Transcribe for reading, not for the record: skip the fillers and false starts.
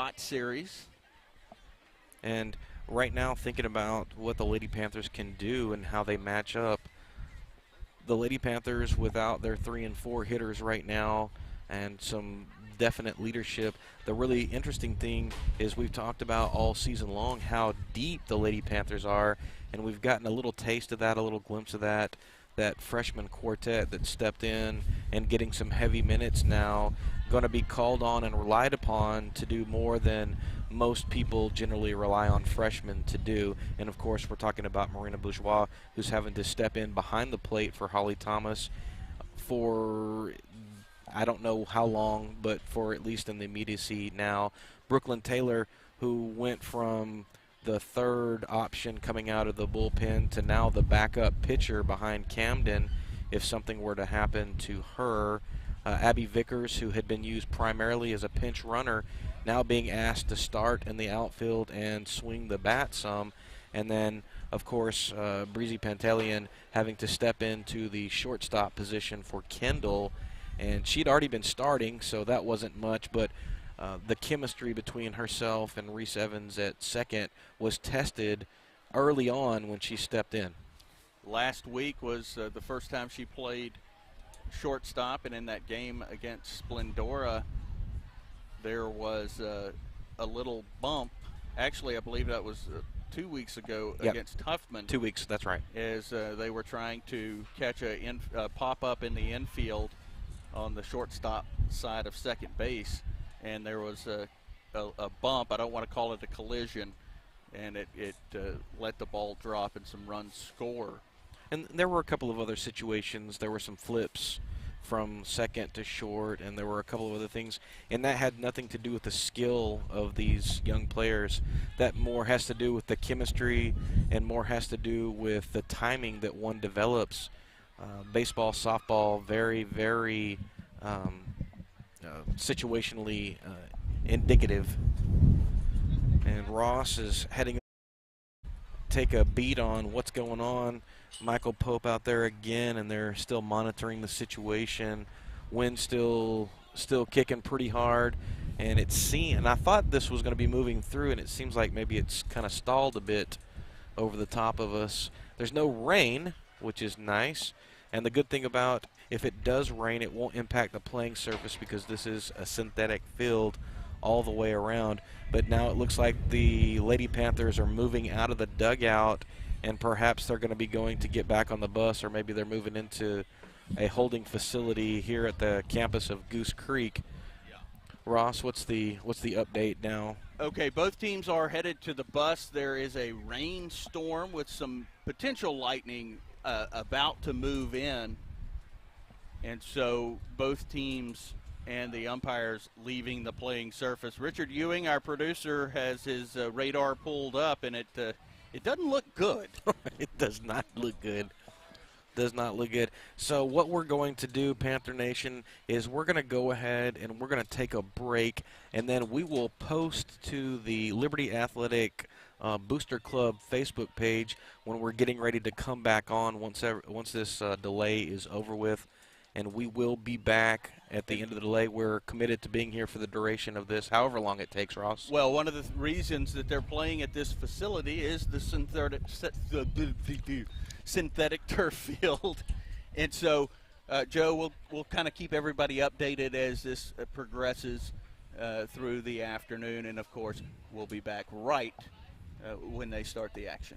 hot series. And right now, thinking about what the Lady Panthers can do and how they match up, the Lady Panthers without their 3 and 4 hitters right now and some definite leadership. The really interesting thing is we've talked about all season long how deep the Lady Panthers are, and we've gotten a little taste of that, a little glimpse of that freshman quartet that stepped in and getting some heavy minutes now, going to be called on and relied upon to do more than most people generally rely on freshmen to do. And of course, we're talking about Marina Bourgeois, who's having to step in behind the plate for Holly Thomas for I don't know how long, but for at least in the immediacy now. Brooklyn Taylor, who went from the third option coming out of the bullpen to now the backup pitcher behind Camden if something were to happen to her. Abby Vickers, who had been used primarily as a pinch runner, now being asked to start in the outfield and swing the bat some. And then, of course, Breezy Pantaleon having to step into the shortstop position for Kendall. And she'd already been starting, so that wasn't much, but the chemistry between herself and Reese Evans at second was tested early on when she stepped in. Last week was the first time she played shortstop, and in that game against Splendora, there was a little bump. Actually, I believe that was 2 weeks ago against Huffman. 2 weeks, that's right. As they were trying to catch a pop-up in the infield on the shortstop side of second base, and there was a bump. I don't want to call it a collision, and it let the ball drop and some runs score. And there were a couple of other situations. There were some flips from second to short, and there were a couple of other things, and that had nothing to do with the skill of these young players. That more has to do with the chemistry and more has to do with the timing that one develops. Baseball, softball, very, very situationally indicative. And Ross is heading up to take a beat on what's going on. Michael Pope out there again, and they're still monitoring the situation. Wind still kicking pretty hard, and I thought this was going to be moving through, and it seems like maybe it's kind of stalled a bit over the top of us. There's no rain, which is nice. And the good thing about if it does rain, it won't impact the playing surface because this is a synthetic field all the way around. But now it looks like the Lady Panthers are moving out of the dugout, and perhaps they're going to be going to get back on the bus, or maybe they're moving into a holding facility here at the campus of Goose Creek. Ross, what's the update now? Okay, both teams are headed to the bus. There is a rainstorm with some potential lightning about to move in, and so both teams and the umpires leaving the playing surface. Richard Ewing, our producer, has his radar pulled up, and it doesn't look good. It does not look good. Does not look good. So what we're going to do, Panther Nation, is we're going to go ahead and we're going to take a break, and then we will post to the Liberty Athletic Booster Club Facebook page when we're getting ready to come back on once this delay is over with. And we will be back at the end of the delay. We're committed to being here for the duration of this, however long it takes, Ross. Well, one of the reasons that they're playing at this facility is the synthetic turf field. And so, Joe, we'll kind of keep everybody updated as this progresses through the afternoon. And, of course, we'll be back right when they start the action.